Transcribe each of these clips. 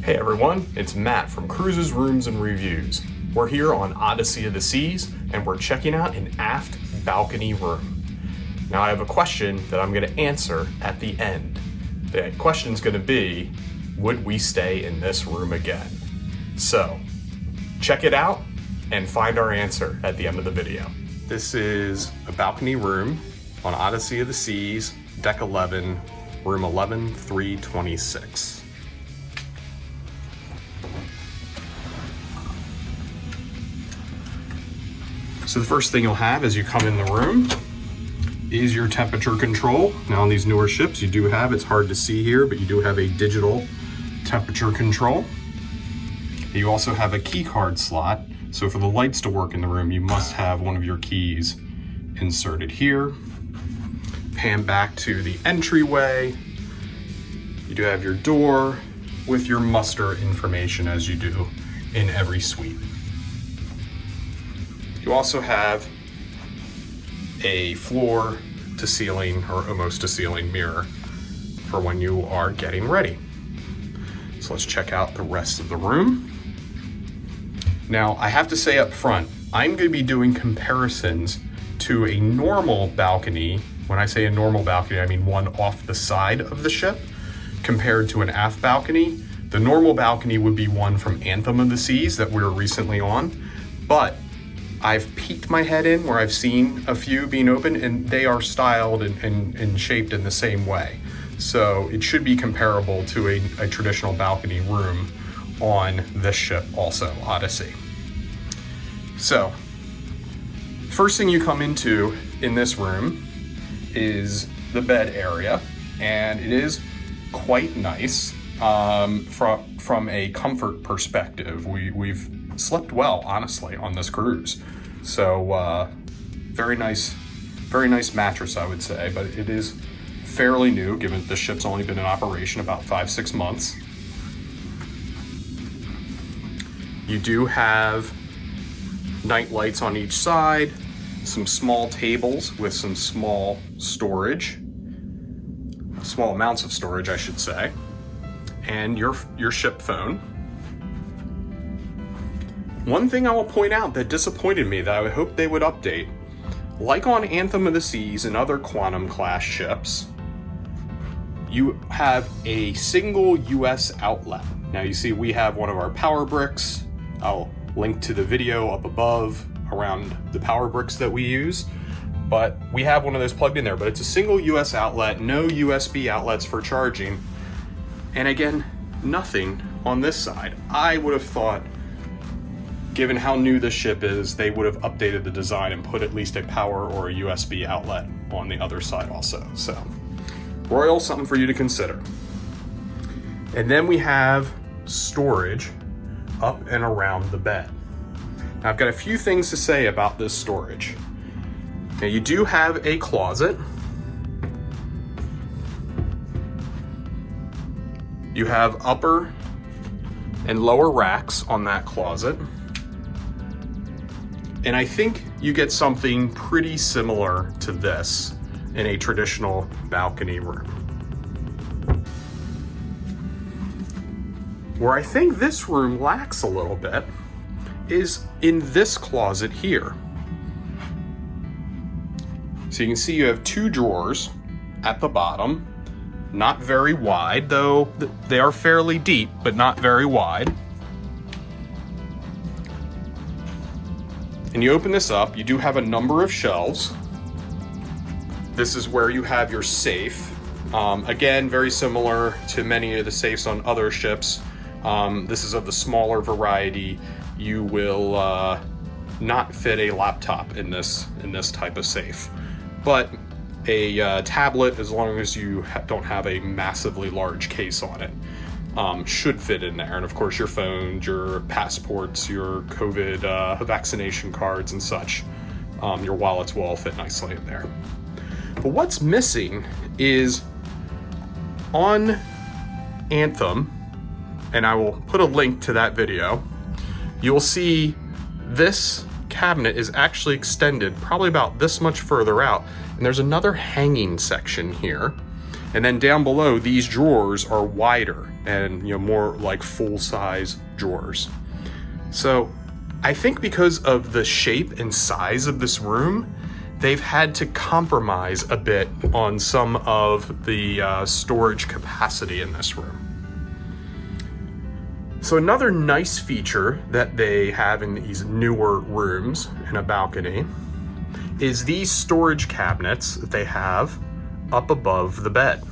Hey everyone, it's Matt from Cruises, Rooms, and Reviews. We're here on Odyssey of the Seas, and we're checking out an aft balcony room. Now I have a question that I'm going to answer at the end. The question's going to be, would we stay in this room again? So, check it out and find our answer at the end of the video. This is a balcony room on Odyssey of the Seas, deck 11, room 11326. So the first thing you'll have as you come in the room is your temperature control. Now on these newer ships you do have, it's hard to see here, but you do have a digital temperature control. You also have a key card slot. So for the lights to work in the room, you must have one of your keys inserted here. Pan back to the entryway. You do have your door with your muster information as you do in every suite. You also have a floor to ceiling or almost to ceiling mirror for when you are getting ready. So let's check out the rest of the room. Now I have to say up front, I'm going to be doing comparisons to a normal balcony. When I say a normal balcony, I mean one off the side of the ship compared to an aft balcony. The normal balcony would be one from Anthem of the Seas that we were recently on, but I've peeked my head in where I've seen a few being open and they are styled and shaped in the same way. So it should be comparable to a traditional balcony room on this ship also, Odyssey. So, first thing you come into in this room is the bed area, and it is quite nice from a comfort perspective. We've slept well, honestly, on this cruise. So very nice mattress, I would say, but it is fairly new given the ship's only been in operation about 5-6 months. You do have night lights on each side, some small tables with some small amounts of storage, I should say, and your ship phone. One thing I will point out that disappointed me that I would hope they would update, like on Anthem of the Seas and other Quantum class ships, you have a single US outlet. Now you see we have one of our power bricks. I'll link to the video up above around the power bricks that we use, but we have one of those plugged in there, but it's a single US outlet, no USB outlets for charging. And again, nothing on this side. I would have thought, given how new this ship is, they would have updated the design and put at least a power or a USB outlet on the other side also. So, Royal, something for you to consider. And then we have storage up and around the bed. Now I've got a few things to say about this storage. Now you do have a closet. You have upper and lower racks on that closet. And I think you get something pretty similar to this in a traditional balcony room. Where I think this room lacks a little bit is in this closet here. So you can see you have two drawers at the bottom, not very wide, though they are fairly deep, but not very wide. And you open this up, you do have a number of shelves. This is where you have your safe. Again, very similar to many of the safes on other ships. This is of the smaller variety. You will not fit a laptop in this type of safe, but a tablet, as long as you don't have a massively large case on it, should fit in there. And of course your phones, your passports, your COVID vaccination cards and such, your wallets will all fit nicely in there. But what's missing is on Anthem, and I will put a link to that video, you'll see this cabinet is actually extended probably about this much further out, and there's another hanging section here. And then down below, these drawers are wider and, you know, more like full-size drawers. So I think because of the shape and size of this room, they've had to compromise a bit on some of the storage capacity in this room. So another nice feature that they have in these newer rooms in a balcony is these storage cabinets that they have up above the bed.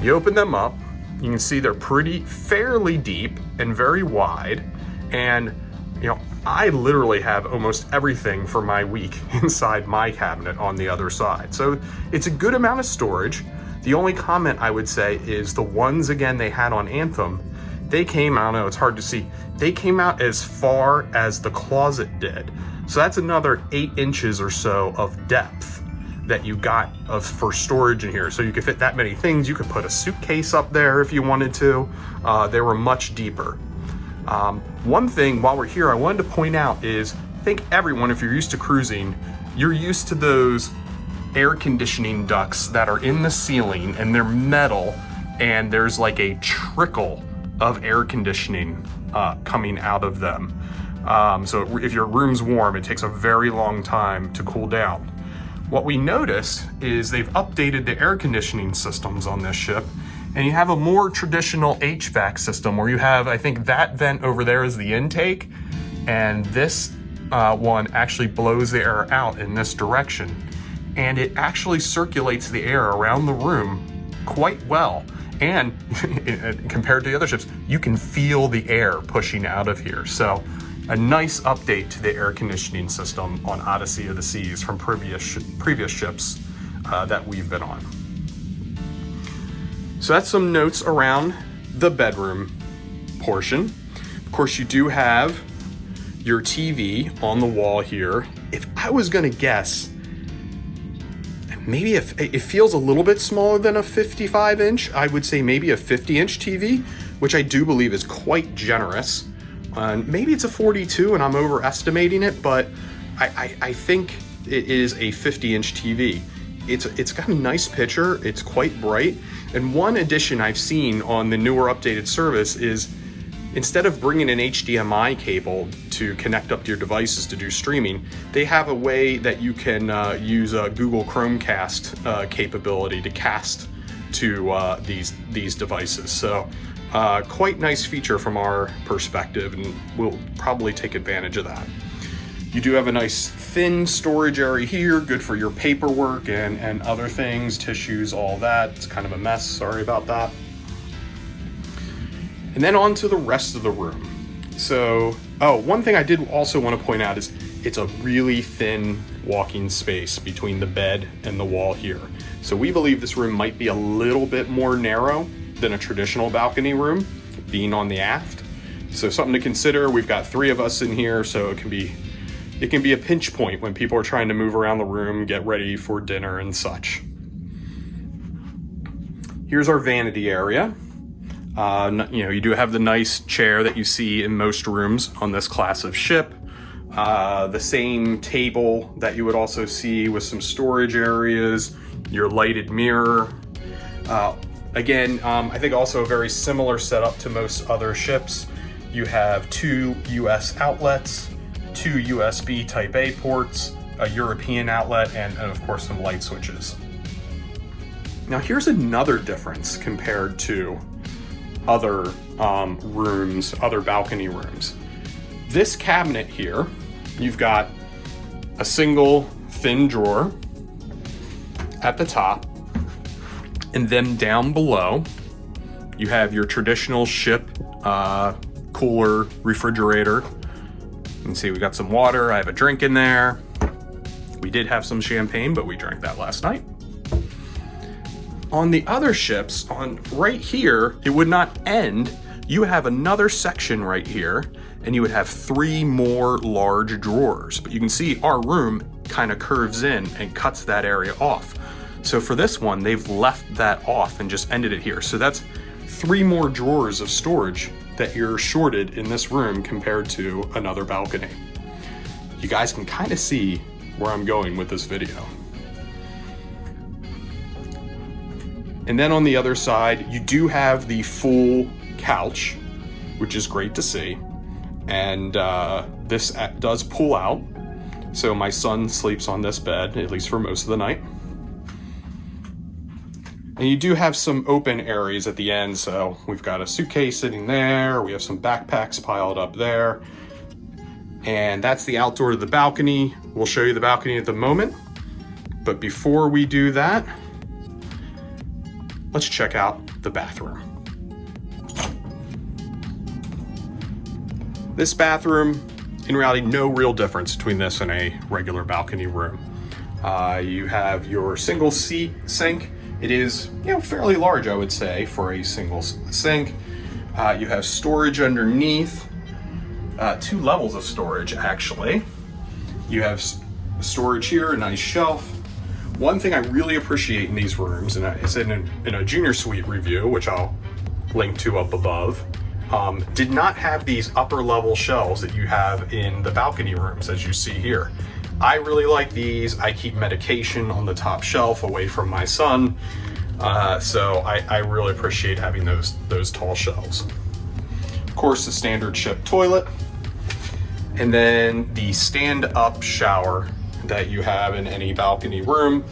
You open them up, you can see they're fairly deep and very wide, and you know, I literally have almost everything for my week inside my cabinet on the other side. So it's a good amount of storage. The only comment I would say is the ones, again, they had on Anthem, they came out, I know it's hard to see, they came out as far as the closet did. So that's another 8 inches or so of depth that you got for storage in here. So you could fit that many things. You could put a suitcase up there if you wanted to. They were much deeper. One thing while we're here I wanted to point out is, I think everyone, if you're used to cruising, you're used to those air conditioning ducts that are in the ceiling and they're metal and there's like a trickle of air conditioning coming out of them. So if your room's warm, it takes a very long time to cool down. What we notice is they've updated the air conditioning systems on this ship, and you have a more traditional HVAC system where you have, I think that vent over there is the intake, and this one actually blows the air out in this direction. And it actually circulates the air around the room quite well. And compared to the other ships, you can feel the air pushing out of here. So a nice update to the air conditioning system on Odyssey of the Seas from previous ships that we've been on. So that's some notes around the bedroom portion. Of course, you do have your TV on the wall here. If I was gonna guess, maybe if it feels a little bit smaller than a 55 inch, I would say maybe a 50 inch TV, which I do believe is quite generous. Maybe it's a 42 and I'm overestimating it, but I think it is a 50 inch TV. It's got a nice picture, it's quite bright. And one addition I've seen on the newer updated service is, instead of bringing an HDMI cable to connect up to your devices to do streaming, they have a way that you can use a Google Chromecast capability to cast to these devices. So quite nice feature from our perspective, and we'll probably take advantage of that. You do have a nice thin storage area here, good for your paperwork and other things, tissues, all that. It's kind of a mess, sorry about that. And then on to the rest of the room. So, one thing I did also want to point out is it's a really thin walking space between the bed and the wall here. So we believe this room might be a little bit more narrow than a traditional balcony room, being on the aft. So something to consider. We've got 3 of us in here, so it can be a pinch point when people are trying to move around the room, get ready for dinner and such. Here's our vanity area. You do have the nice chair that you see in most rooms on this class of ship. The same table that you would also see with some storage areas, your lighted mirror. Again, I think also a very similar setup to most other ships. You have 2 US outlets, 2 USB Type A ports, a European outlet, and of course some light switches. Now here's another difference compared to other rooms, other balcony rooms. This cabinet here, you've got a single thin drawer at the top, and then down below, you have your traditional ship cooler refrigerator. You can see we got some water, I have a drink in there. We did have some champagne, but we drank that last night. On the other ships, on right here, it would not end. You have another section right here, and you would have 3 more large drawers. But you can see our room kind of curves in and cuts that area off. So for this one, they've left that off and just ended it here. So that's 3 more drawers of storage that you're shorted in this room compared to another balcony. You guys can kind of see where I'm going with this video. And then on the other side, you do have the full couch, which is great to see. And this does pull out. So my son sleeps on this bed, at least for most of the night. And you do have some open areas at the end. So we've got a suitcase sitting there. We have some backpacks piled up there. And that's the outdoor to the balcony. We'll show you the balcony at the moment. But before we do that, let's check out the bathroom. This bathroom, in reality, no real difference between this and a regular balcony room. You have your single seat sink. It is, fairly large, I would say, for a single sink. You have storage underneath, 2 levels of storage, actually. You have storage here, a nice shelf. One thing I really appreciate in these rooms, and it's in a junior suite review, which I'll link to up above, did not have these upper level shelves that you have in the balcony rooms, as you see here. I really like these. I keep medication on the top shelf away from my son. So I really appreciate having those tall shelves. Of course, the standard ship toilet, and then the stand-up shower that you have in any balcony room.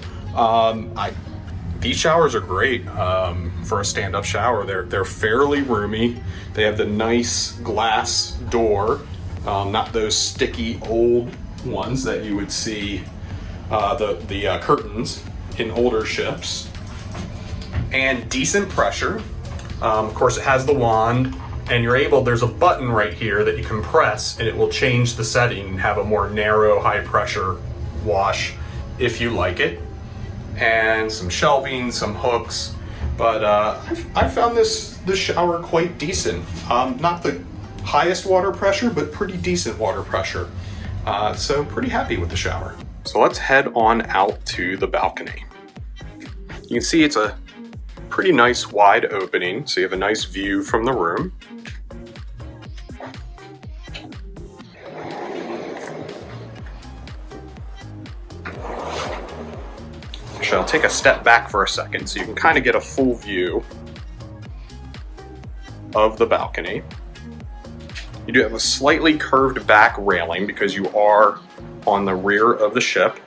These showers are great for a stand-up shower. They're fairly roomy. They have the nice glass door, not those sticky old ones that you would see, the curtains in older ships, and decent pressure. Of course, it has the wand, and there's a button right here that you can press, and it will change the setting and have a more narrow, high pressure wash if you like it. And some shelving, some hooks, but I found this shower quite decent. Not the highest water pressure, but pretty decent water pressure. So pretty happy with the shower. So let's head on out to the balcony. You can see it's a pretty nice wide opening, so you have a nice view from the room. Actually, I'll take a step back for a second so you can kind of get a full view of the balcony. You do have a slightly curved back railing because you are on the rear of the ship,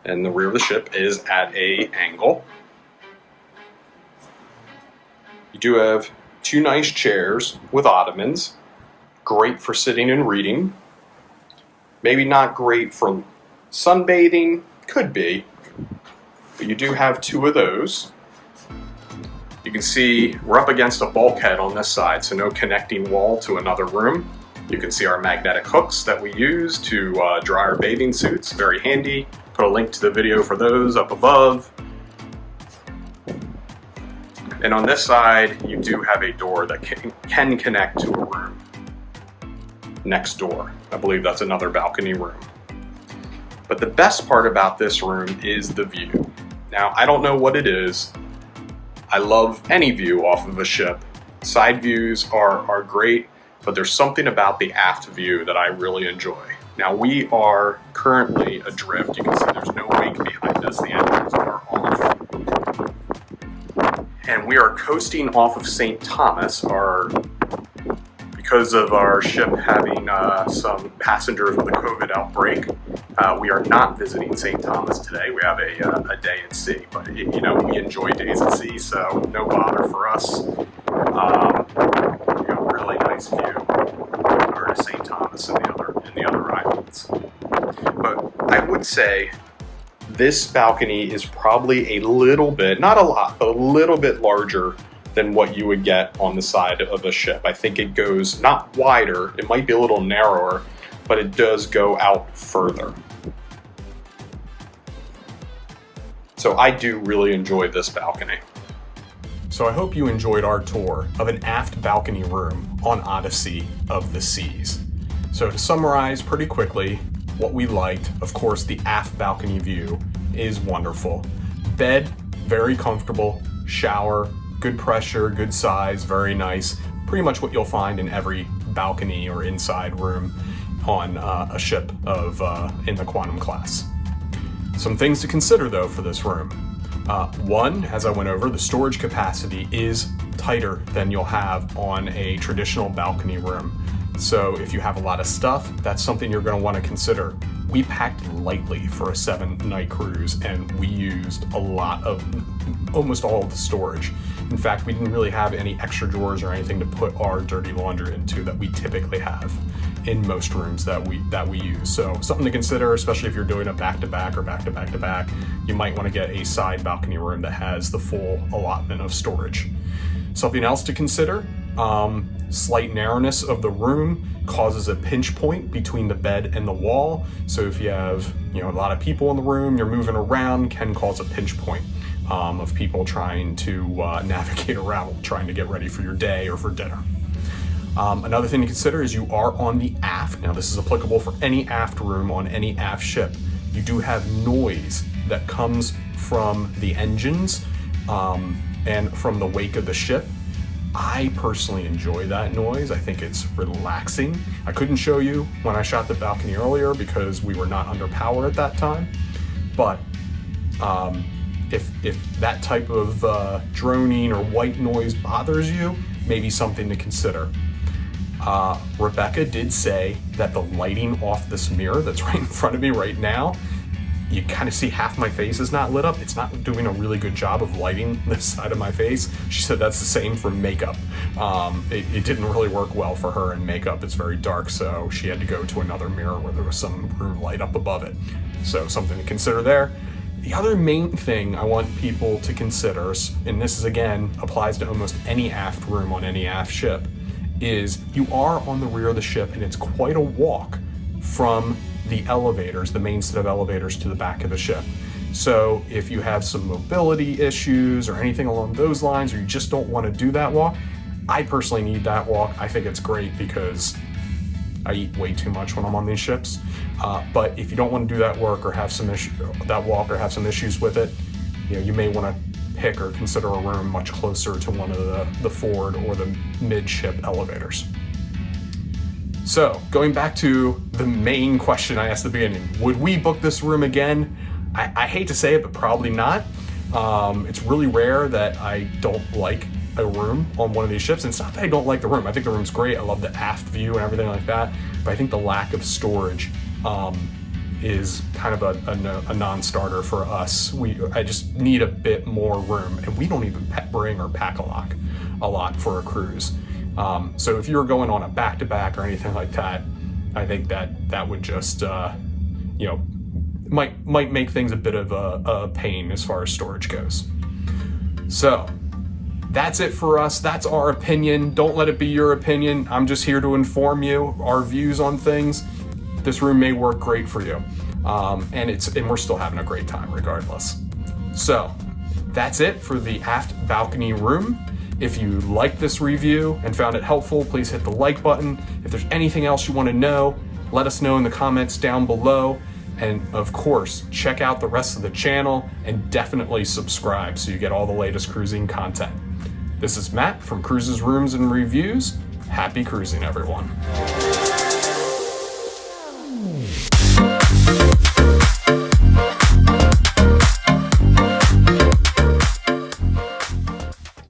and the rear of the ship is at an angle. You do have 2 nice chairs with ottomans, great for sitting and reading. Maybe not great for sunbathing, could be, but you do have 2 of those. You can see we're up against a bulkhead on this side, so no connecting wall to another room. You can see our magnetic hooks that we use to dry our bathing suits, very handy. Put a link to the video for those up above. And on this side, you do have a door that can connect to a room next door. I believe that's another balcony room. But the best part about this room is the view. Now, I don't know what it is. I love any view off of a ship. Side views are great, but there's something about the aft view that I really enjoy. Now, we are currently adrift. You can see there's no wake behind us. The engines are off. And we are coasting off of St. Thomas, because of our ship having some passengers with a COVID outbreak. We are not visiting St. Thomas today. We have a day at sea, but we enjoy days at sea, so no bother for us. Really nice view over to St. Thomas and the other islands. But I would say this balcony is probably a little bit, not a lot, but a little bit larger than what you would get on the side of a ship. I think it goes not wider, it might be a little narrower, but it does go out further. So I do really enjoy this balcony. So I hope you enjoyed our tour of an aft balcony room on Odyssey of the Seas. So to summarize pretty quickly, what we liked, of course, the aft balcony view is wonderful. Bed, very comfortable. Shower, good pressure, good size, very nice. Pretty much what you'll find in every balcony or inside room on a ship in the Quantum class. Some things to consider though for this room. One, as I went over, the storage capacity is tighter than you'll have on a traditional balcony room. So if you have a lot of stuff, that's something you're going to want to consider. We packed lightly for a 7-night cruise, and we used almost all of the storage. In fact, we didn't really have any extra drawers or anything to put our dirty laundry into that we typically have in most rooms that we use. So something to consider, especially if you're doing a back-to-back or back-to-back-to-back, you might want to get a side balcony room that has the full allotment of storage. Something else to consider, slight narrowness of the room causes a pinch point between the bed and the wall. So if you have a lot of people in the room, you're moving around, can cause a pinch point of people trying to navigate around, trying to get ready for your day or for dinner. Another thing to consider is you are on the aft. Now this is applicable for any aft room on any aft ship. You do have noise that comes from the engines and from the wake of the ship. I personally enjoy that noise. I think it's relaxing. I couldn't show you when I shot the balcony earlier because we were not under power at that time. But if that type of droning or white noise bothers you, maybe something to consider. Rebecca did say that the lighting off this mirror that's right in front of me right now, you kind of see half my face is not lit up. It's not doing a really good job of lighting this side of my face. She said that's the same for makeup. It didn't really work well for her in makeup. It's very dark, so she had to go to another mirror where there was some room light up above it. So something to consider there. The other main thing I want people to consider, and this is again applies to almost any aft room on any aft ship, is you are on the rear of the ship and it's quite a walk from the elevators, the main set of elevators, to the back of the ship. So if you have some mobility issues or anything along those lines, or you just don't want to do that walk, I personally need that walk. I think it's great because I eat way too much when I'm on these ships. But if you don't want to do that walk or have some issues with it, you may want to pick or consider a room much closer to one of the forward or the midship elevators. So going back to the main question I asked at the beginning, would we book this room again? I hate to say it, but probably not. It's really rare that I don't like a room on one of these ships. And it's not that I don't like the room. I think the room's great. I love the aft view and everything like that. But I think the lack of storage is kind of a non-starter for us. I just need a bit more room, and we don't even bring or pack a lot for a cruise. So if you're going on a back-to-back or anything like that, I think that would just might make things a bit of a pain as far as storage goes. So that's it for us. That's our opinion. Don't let it be your opinion. I'm just here to inform you our views on things. This room may work great for you, and we're still having a great time regardless. So that's it for the Aft Balcony room. If you liked this review and found it helpful, please hit the like button. If there's anything else you want to know, let us know in the comments down below. And of course, check out the rest of the channel and definitely subscribe so you get all the latest cruising content. This is Matt from Cruises, Rooms, and Reviews. Happy cruising, everyone.